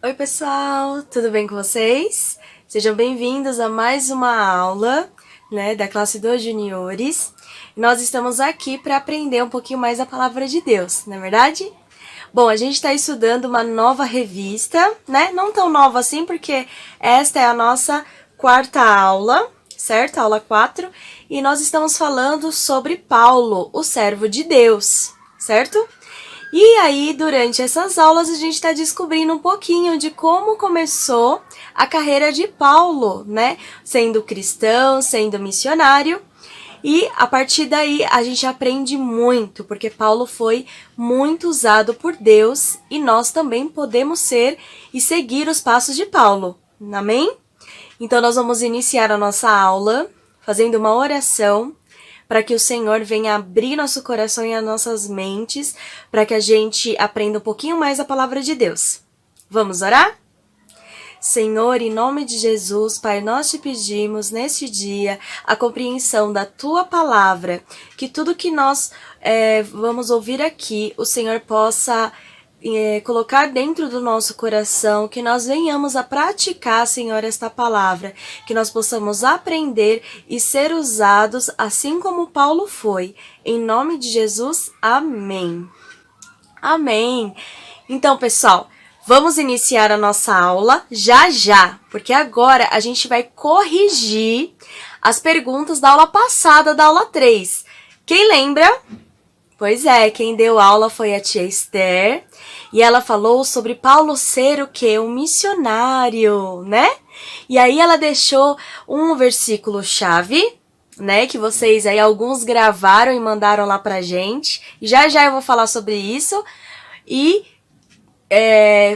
Oi pessoal, tudo bem com vocês? Sejam bem-vindos a mais uma aula, da classe dos juniores. Nós estamos aqui para aprender um pouquinho mais a palavra de Deus, não é verdade? Bom, a gente está estudando uma nova revista, Não tão nova assim, porque esta é a nossa quarta aula, certo? Aula 4. E nós estamos falando sobre Paulo, o servo de Deus, certo? E aí, durante essas aulas, a gente está descobrindo um pouquinho de como começou a carreira de Paulo, Sendo cristão, sendo missionário. E a partir daí a gente aprende muito, porque Paulo foi muito usado por Deus e nós também podemos ser e seguir os passos de Paulo. Amém? Então nós vamos iniciar a nossa aula fazendo uma oração para que o Senhor venha abrir nosso coração e as nossas mentes, para que a gente aprenda um pouquinho mais a palavra de Deus. Vamos orar? Senhor, em nome de Jesus, Pai, nós te pedimos neste dia a compreensão da Tua palavra, que tudo que nós vamos ouvir aqui, o Senhor possa colocar dentro do nosso coração, que nós venhamos a praticar, Senhor, esta palavra, que nós possamos aprender e ser usados assim como Paulo foi. Em nome de Jesus, amém. Amém. Então, pessoal, vamos iniciar a nossa aula já, porque agora a gente vai corrigir as perguntas da aula passada, da aula 3. Quem lembra? Pois é, quem deu aula foi a tia Esther, e ela falou sobre Paulo ser o quê? Um missionário, E aí ela deixou um versículo-chave, que vocês aí, alguns gravaram e mandaram lá pra gente, e já eu vou falar sobre isso, e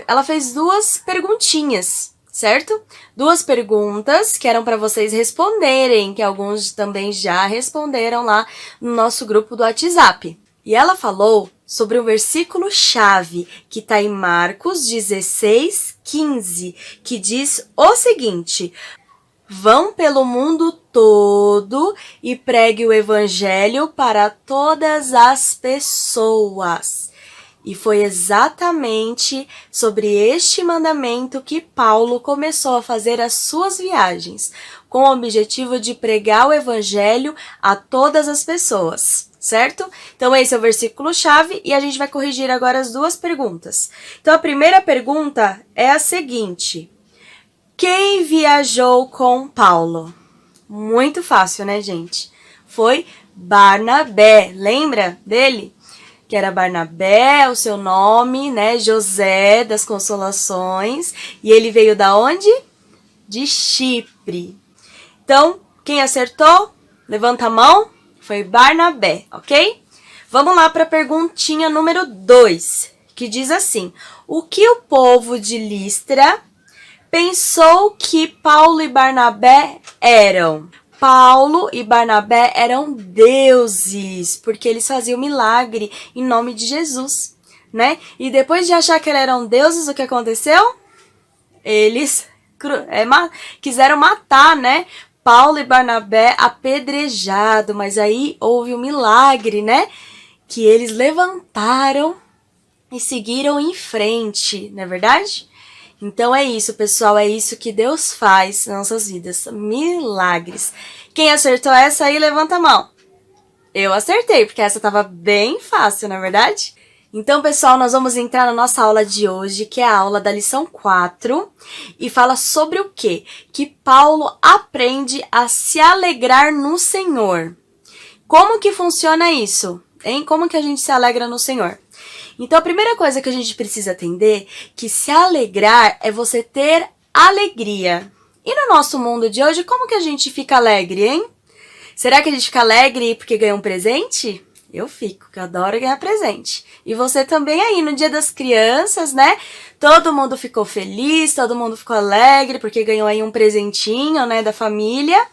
ela fez duas perguntinhas, certo? Duas perguntas que eram para vocês responderem, que alguns também já responderam lá no nosso grupo do WhatsApp. E ela falou sobre o versículo-chave, que está em Marcos 16:15, que diz o seguinte: vão pelo mundo todo e pregue o evangelho para todas as pessoas. E foi exatamente sobre este mandamento que Paulo começou a fazer as suas viagens, com o objetivo de pregar o evangelho a todas as pessoas, certo? Então esse é o versículo-chave e a gente vai corrigir agora as duas perguntas. Então a primeira pergunta é a seguinte: quem viajou com Paulo? Muito fácil, né, gente? Foi Barnabé, lembra dele? Que era Barnabé, o seu nome, José das Consolações, e ele veio da onde? De Chipre. Então, quem acertou? Levanta a mão. Foi Barnabé, ok? Vamos lá para a perguntinha número 2, que diz assim: o que o povo de Listra pensou que Paulo e Barnabé eram? Paulo e Barnabé eram deuses, porque eles faziam milagre em nome de Jesus, E depois de achar que eles eram deuses, o que aconteceu? Eles quiseram matar, Paulo e Barnabé apedrejado, mas aí houve um milagre, Que eles levantaram e seguiram em frente, não é verdade? Então é isso, pessoal, é isso que Deus faz nas nossas vidas, milagres. Quem acertou essa aí, levanta a mão. Eu acertei, porque essa estava bem fácil, não é verdade? Então, pessoal, nós vamos entrar na nossa aula de hoje, que é a aula da lição 4, e fala sobre o quê? Que Paulo aprende a se alegrar no Senhor. Como que funciona isso? Como que a gente se alegra no Senhor? Então, a primeira coisa que a gente precisa entender que se alegrar é você ter alegria. E no nosso mundo de hoje, como que a gente fica alegre, hein? Será que a gente fica alegre porque ganhou um presente? Eu fico, que eu adoro ganhar presente. E você também aí, no Dia das Crianças, Todo mundo ficou feliz, todo mundo ficou alegre porque ganhou aí um presentinho, da família.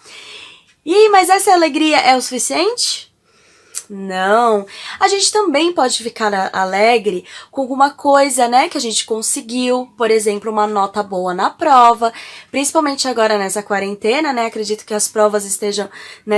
Mas essa alegria é o suficiente? Não, a gente também pode ficar alegre com alguma coisa, que a gente conseguiu, por exemplo, uma nota boa na prova, principalmente agora nessa quarentena, acredito que as provas estejam,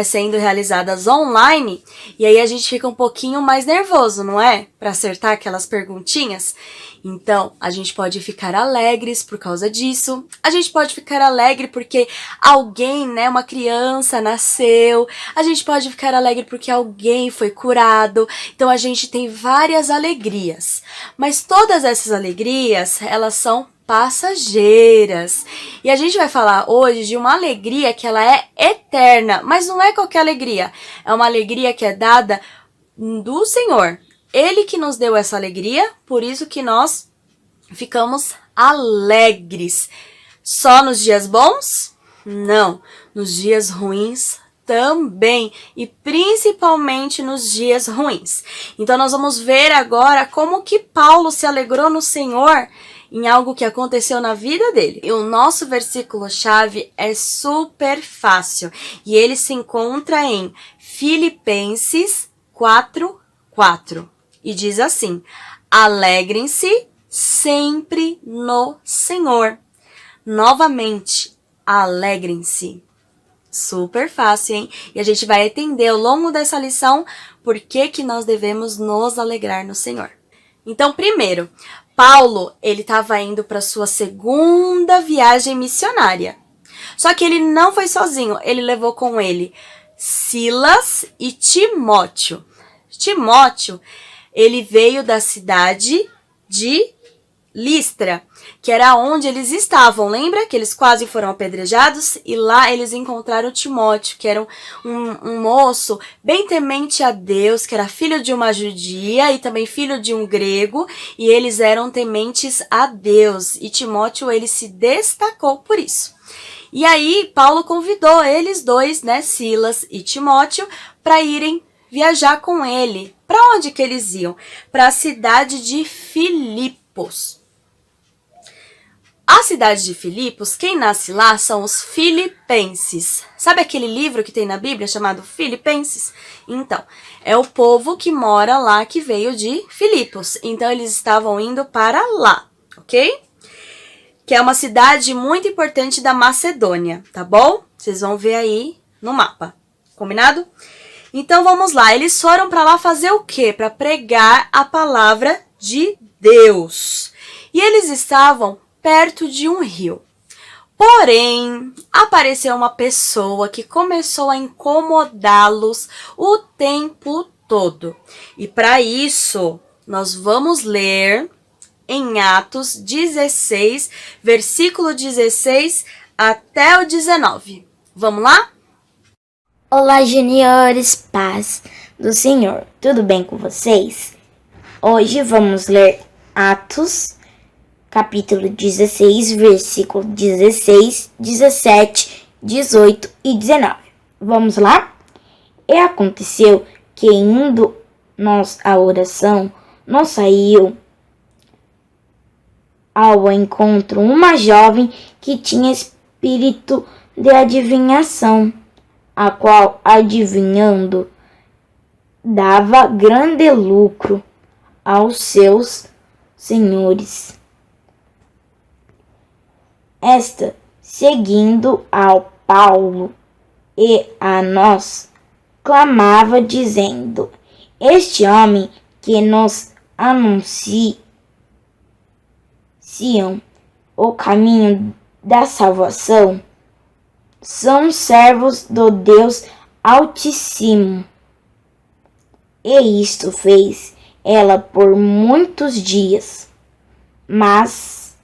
sendo realizadas online, e aí a gente fica um pouquinho mais nervoso, não é? Para acertar aquelas perguntinhas. Então, a gente pode ficar alegres por causa disso. A gente pode ficar alegre porque alguém, né, uma criança nasceu. A gente pode ficar alegre porque alguém foi curado. Então, a gente tem várias alegrias. Mas todas essas alegrias, elas são passageiras. E a gente vai falar hoje de uma alegria que ela é eterna, mas não é qualquer alegria. É uma alegria que é dada do Senhor. Ele que nos deu essa alegria, por isso que nós ficamos alegres. Só nos dias bons? Não. Nos dias ruins também, e principalmente nos dias ruins. Então nós vamos ver agora como que Paulo se alegrou no Senhor em algo que aconteceu na vida dele. E o nosso versículo-chave é super fácil. E ele se encontra em Filipenses 4:4. E diz assim: alegrem-se sempre no Senhor. Novamente, alegrem-se. Super fácil, hein? E a gente vai entender ao longo dessa lição por que nós devemos nos alegrar no Senhor. Então, primeiro, Paulo, ele estava indo para sua segunda viagem missionária. Só que ele não foi sozinho, ele levou com ele Silas e Timóteo. Timóteo, ele veio da cidade de Listra, que era onde eles estavam. Lembra que eles quase foram apedrejados? E lá eles encontraram Timóteo, que era um moço bem temente a Deus, que era filho de uma judia e também filho de um grego, e eles eram tementes a Deus. E Timóteo, ele se destacou por isso. E aí, Paulo convidou eles dois, né, Silas e Timóteo, para irem viajar com ele. Para onde que eles iam? Para a cidade de Filipos. A cidade de Filipos, quem nasce lá são os filipenses. Sabe aquele livro que tem na Bíblia chamado Filipenses? Então, é o povo que mora lá, que veio de Filipos. Então, eles estavam indo para lá, ok? Que é uma cidade muito importante da Macedônia, tá bom? Vocês vão ver aí no mapa, combinado? Então, vamos lá. Eles foram para lá fazer o quê? Para pregar a palavra de Deus. E eles estavam perto de um rio. Porém, apareceu uma pessoa que começou a incomodá-los o tempo todo. E para isso, nós vamos ler em Atos 16, versículo 16 até o 19. Vamos lá? Olá, juniores, paz do Senhor. Tudo bem com vocês? Hoje vamos ler Atos capítulo 16, versículo 16, 17, 18 e 19. Vamos lá? E aconteceu que, indo nós à oração, nos saiu ao encontro uma jovem que tinha espírito de adivinhação, a qual, adivinhando, dava grande lucro aos seus senhores. Esta, seguindo ao Paulo e a nós, clamava, dizendo: este homem que nos anunciam o caminho da salvação são servos do Deus Altíssimo. E isto fez ela por muitos dias. Mas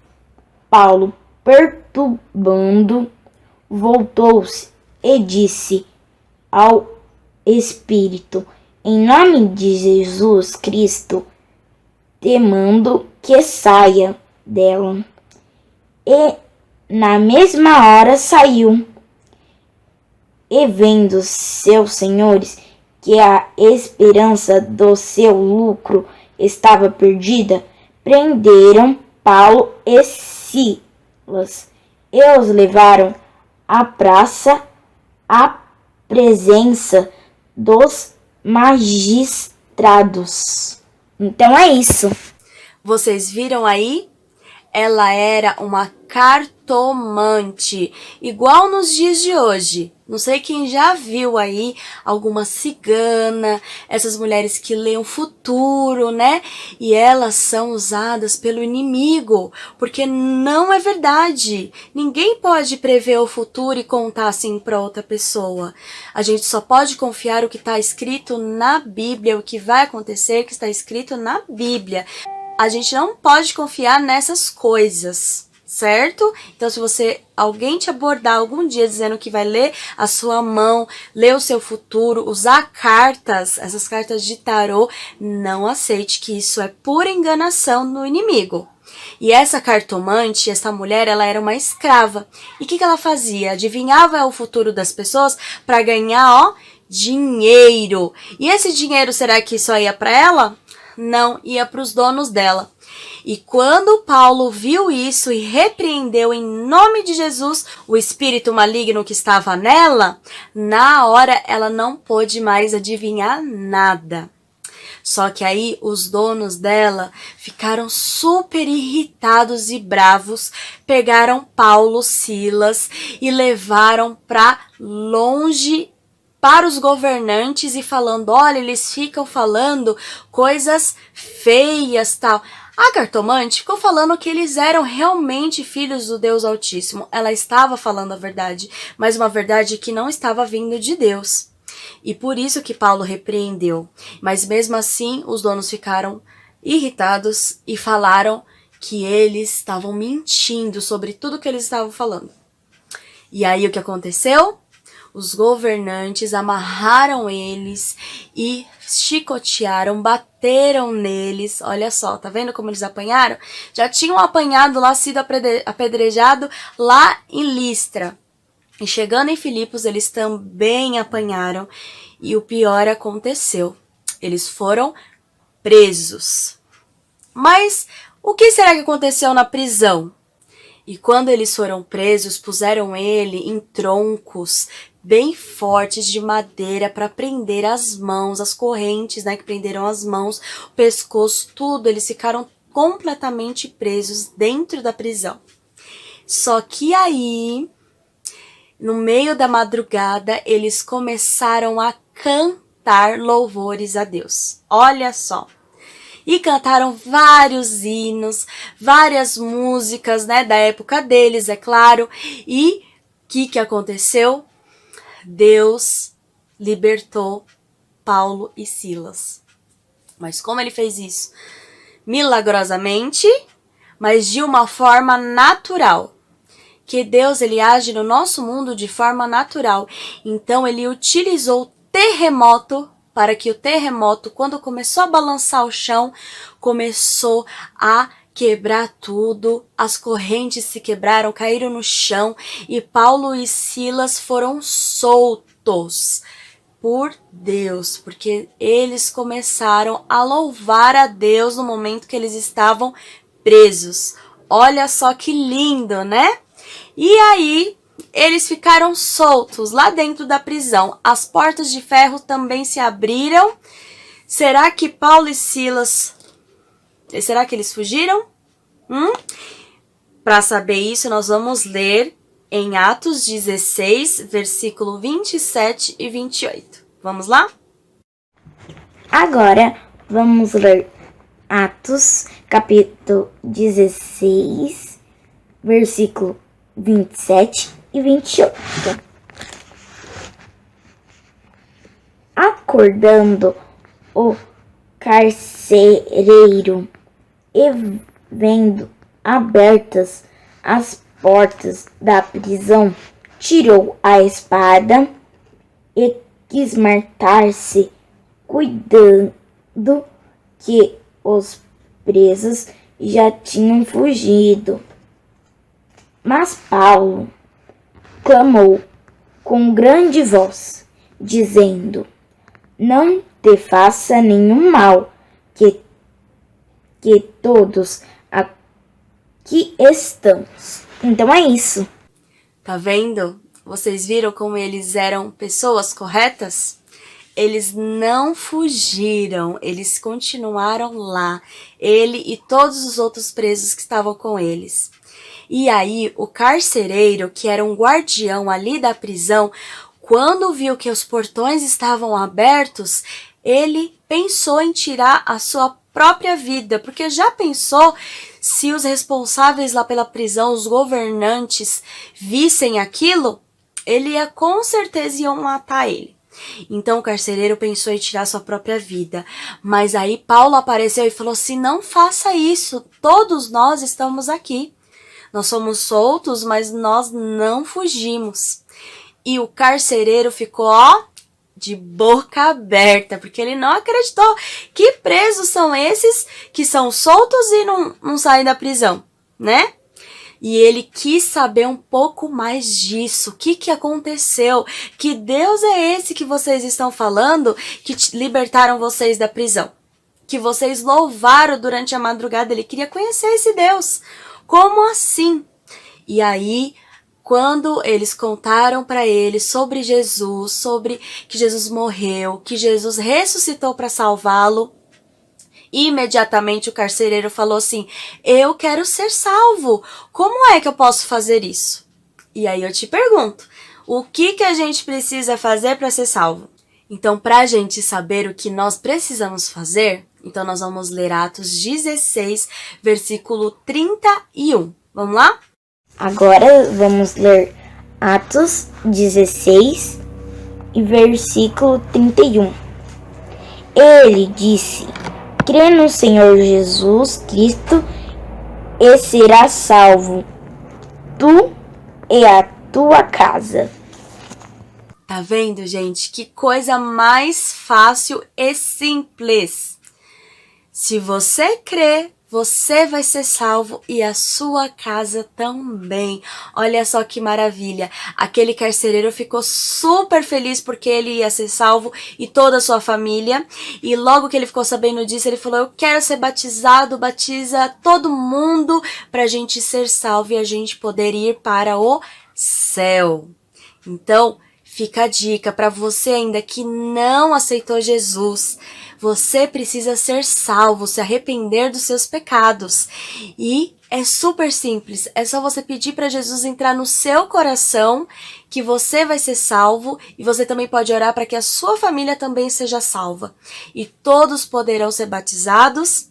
Paulo, perturbando, voltou-se e disse ao Espírito: em nome de Jesus Cristo, te mando que saia dela. E na mesma hora saiu. E vendo seus senhores que a esperança do seu lucro estava perdida, prenderam Paulo e Silas e os levaram à praça, à presença dos magistrados. Então é isso. Vocês viram aí? Ela era uma cartomante, igual nos dias de hoje. Não sei quem já viu aí alguma cigana, essas mulheres que leem o futuro, né? E elas são usadas pelo inimigo, porque não é verdade. Ninguém pode prever o futuro e contar assim para outra pessoa. A gente só pode confiar o que está escrito na Bíblia, o que vai acontecer que está escrito na Bíblia. A gente não pode confiar nessas coisas, certo? Então, se alguém te abordar algum dia dizendo que vai ler a sua mão, ler o seu futuro, usar cartas, essas cartas de tarô, não aceite, que isso é pura enganação do inimigo. E essa cartomante, essa mulher, ela era uma escrava. E o que ela fazia? Adivinhava o futuro das pessoas para ganhar, ó, dinheiro. E esse dinheiro, será que só ia para ela? Não, ia para os donos dela. E quando Paulo viu isso e repreendeu em nome de Jesus o espírito maligno que estava nela, na hora ela não pôde mais adivinhar nada. Só que aí os donos dela ficaram super irritados e bravos, pegaram Paulo, Silas e levaram para longe para os governantes e falando, olha, eles ficam falando coisas feias, tal. A cartomante ficou falando que eles eram realmente filhos do Deus Altíssimo. Ela estava falando a verdade, mas uma verdade que não estava vindo de Deus. E por isso que Paulo repreendeu. Mas mesmo assim, os donos ficaram irritados e falaram que eles estavam mentindo sobre tudo que eles estavam falando. E aí o que aconteceu? Os governantes amarraram eles e chicotearam, bateram neles. Olha só, tá vendo como eles apanharam? Já tinham apanhado lá, sido apedrejado lá em Listra. E chegando em Filipos, eles também apanharam. E o pior aconteceu. Eles foram presos. Mas o que será que aconteceu na prisão? E quando eles foram presos, puseram ele em troncos bem fortes de madeira para prender as mãos, as correntes, né, que prenderam as mãos, o pescoço, tudo. Eles ficaram completamente presos dentro da prisão. Só que aí, no meio da madrugada, eles começaram a cantar louvores a Deus. Olha só. E cantaram vários hinos, várias músicas, né, da época deles, é claro. E o que aconteceu? Deus libertou Paulo e Silas. Mas como ele fez isso? Milagrosamente, mas de uma forma natural. Que Deus, ele age no nosso mundo de forma natural. Então ele utilizou o terremoto para que o terremoto, quando começou a balançar o chão, começou a quebrar tudo, as correntes se quebraram, caíram no chão e Paulo e Silas foram soltos por Deus, porque eles começaram a louvar a Deus no momento que eles estavam presos. Olha só que lindo, né? E aí, eles ficaram soltos lá dentro da prisão. As portas de ferro também se abriram. Será que Paulo e Silas... Será que eles fugiram? Para saber isso, nós vamos ler em Atos 16, versículo 27 e 28. Vamos lá? Agora, vamos ler Atos, capítulo 16, versículo 27 e 28. Acordando o carcereiro e vendo abertas as portas da prisão, tirou a espada e quis matar-se, cuidando que os presos já tinham fugido. Mas Paulo clamou com grande voz, dizendo: não te faça nenhum mal, que todos aqui estamos. Então é isso. Tá vendo? Vocês viram como eles eram pessoas corretas? Eles não fugiram, eles continuaram lá, ele e todos os outros presos que estavam com eles. E aí, o carcereiro, que era um guardião ali da prisão, quando viu que os portões estavam abertos, ele pensou em tirar a sua própria vida, porque já pensou se os responsáveis lá pela prisão, os governantes, vissem aquilo, ele ia com certeza iam matar ele. Então o carcereiro pensou em tirar sua própria vida. Mas aí Paulo apareceu e falou assim: não faça isso, todos nós estamos aqui. Nós somos soltos, mas nós não fugimos. E o carcereiro ficou, ó, de boca aberta, porque ele não acreditou. Que presos são esses que são soltos e não saem da prisão, né? E ele quis saber um pouco mais disso. O que aconteceu? Que Deus é esse que vocês estão falando que libertaram vocês da prisão? Que vocês louvaram durante a madrugada. Ele queria conhecer esse Deus. Como assim? E aí, quando eles contaram para ele sobre Jesus, sobre que Jesus morreu, que Jesus ressuscitou para salvá-lo, imediatamente o carcereiro falou assim: eu quero ser salvo. Como é que eu posso fazer isso? E aí eu te pergunto, o que a gente precisa fazer para ser salvo? Então, para a gente saber o que nós precisamos fazer, então nós vamos ler Atos 16, versículo 31. Vamos lá? Agora vamos ler Atos 16 e versículo 31. Ele disse: crê no Senhor Jesus Cristo e serás salvo, tu e a tua casa. Tá vendo, gente? Que coisa mais fácil e simples. Se você crê, você vai ser salvo e a sua casa também. Olha só que maravilha. Aquele carcereiro ficou super feliz porque ele ia ser salvo e toda a sua família. E logo que ele ficou sabendo disso, ele falou: eu quero ser batizado, batiza todo mundo pra gente ser salvo e a gente poder ir para o céu. Então, fica a dica para você ainda que não aceitou Jesus. Você precisa ser salvo, se arrepender dos seus pecados. E é super simples, é só você pedir para Jesus entrar no seu coração, que você vai ser salvo, e você também pode orar para que a sua família também seja salva. E todos poderão ser batizados.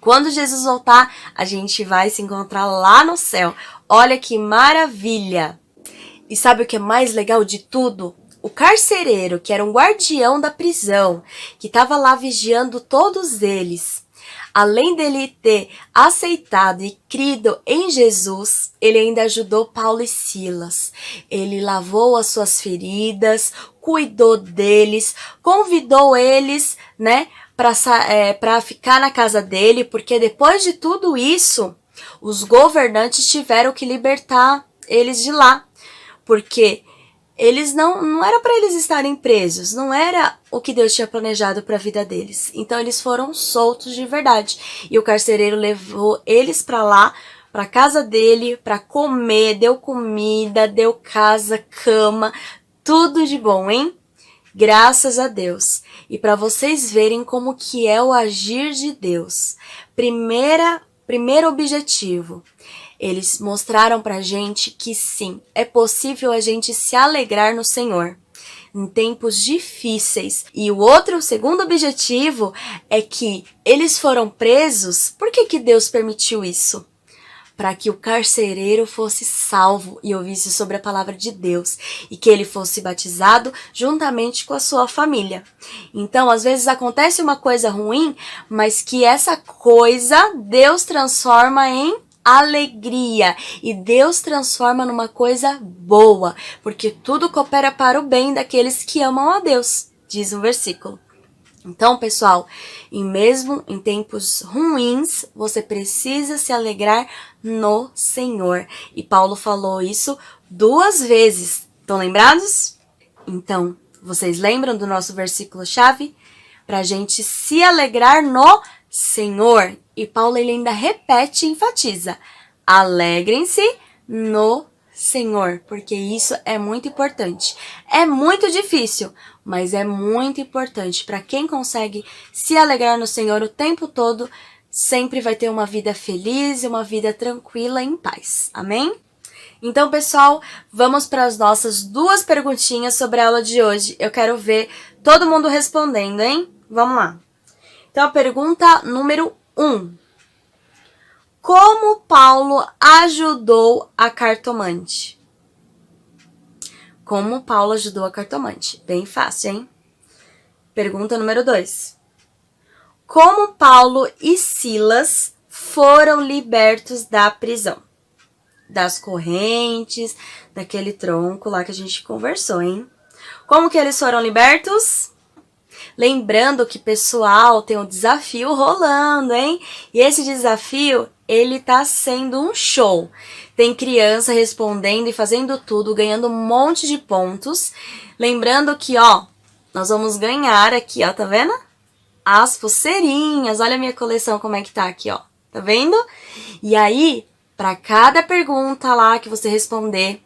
Quando Jesus voltar, a gente vai se encontrar lá no céu. Olha que maravilha! E sabe o que é mais legal de tudo? O carcereiro, que era um guardião da prisão, que estava lá vigiando todos eles, além dele ter aceitado e crido em Jesus, ele ainda ajudou Paulo e Silas. Ele lavou as suas feridas, cuidou deles, convidou eles, né, para ficar na casa dele, porque depois de tudo isso, os governantes tiveram que libertar eles de lá. Porque eles não era para eles estarem presos, não era o que Deus tinha planejado para a vida deles. Então eles foram soltos de verdade. E o carcereiro levou eles para lá, para casa dele, para comer, deu comida, deu casa, cama, tudo de bom, hein? Graças a Deus. E para vocês verem como que é o agir de Deus. Primeiro objetivo. Eles mostraram pra gente que sim, é possível a gente se alegrar no Senhor em tempos difíceis. E o segundo objetivo é que eles foram presos. Por que Deus permitiu isso? Para que o carcereiro fosse salvo e ouvisse sobre a palavra de Deus e que ele fosse batizado juntamente com a sua família. Então, às vezes acontece uma coisa ruim, mas que essa coisa Deus transforma em alegria, e Deus transforma numa coisa boa, porque tudo coopera para o bem daqueles que amam a Deus, diz o versículo. Então, pessoal, mesmo em tempos ruins, você precisa se alegrar no Senhor. E Paulo falou isso 2 vezes. Estão lembrados? Então, vocês lembram do nosso versículo-chave? Para a gente se alegrar no Senhor. E Paulo ele ainda repete e enfatiza: alegrem-se no Senhor, porque isso é muito importante. É muito difícil, mas é muito importante. Para quem consegue se alegrar no Senhor o tempo todo, sempre vai ter uma vida feliz e uma vida tranquila em paz. Amém? Então, pessoal, vamos para as nossas 2 perguntinhas sobre a aula de hoje. Eu quero ver todo mundo respondendo, hein? Vamos lá. Então, a pergunta número 1. Como Paulo ajudou a cartomante? Como Paulo ajudou a cartomante? Bem fácil, hein? Pergunta número 2. Como Paulo e Silas foram libertos da prisão? Das correntes, daquele tronco lá que a gente conversou, hein? Como que eles foram libertos? Lembrando que, pessoal, tem um desafio rolando, hein? E esse desafio, ele tá sendo um show. Tem criança respondendo e fazendo tudo, ganhando um monte de pontos. Lembrando que, ó, nós vamos ganhar aqui, ó, tá vendo? As pulseirinhas. Olha a minha coleção como é que tá aqui, ó. Tá vendo? E aí, para cada pergunta lá que você responder,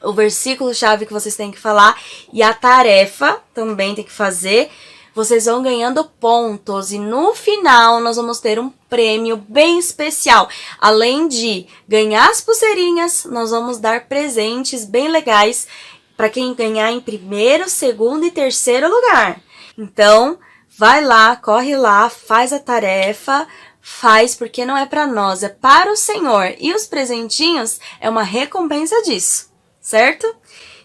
o versículo-chave que vocês têm que falar e a tarefa também tem que fazer, vocês vão ganhando pontos. E no final, nós vamos ter um prêmio bem especial. Além de ganhar as pulseirinhas, nós vamos dar presentes bem legais para quem ganhar em primeiro, segundo e terceiro lugar. Então, vai lá, corre lá, faz a tarefa, faz porque não é para nós, é para o Senhor. E os presentinhos é uma recompensa disso, certo?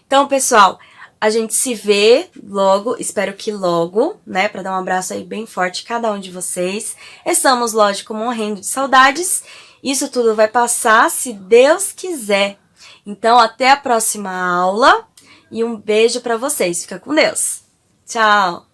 Então, pessoal, a gente se vê logo, espero que logo, né? Para dar um abraço aí bem forte a cada um de vocês. Estamos, lógico, morrendo de saudades. Isso tudo vai passar se Deus quiser. Então, até a próxima aula e um beijo para vocês. Fica com Deus. Tchau!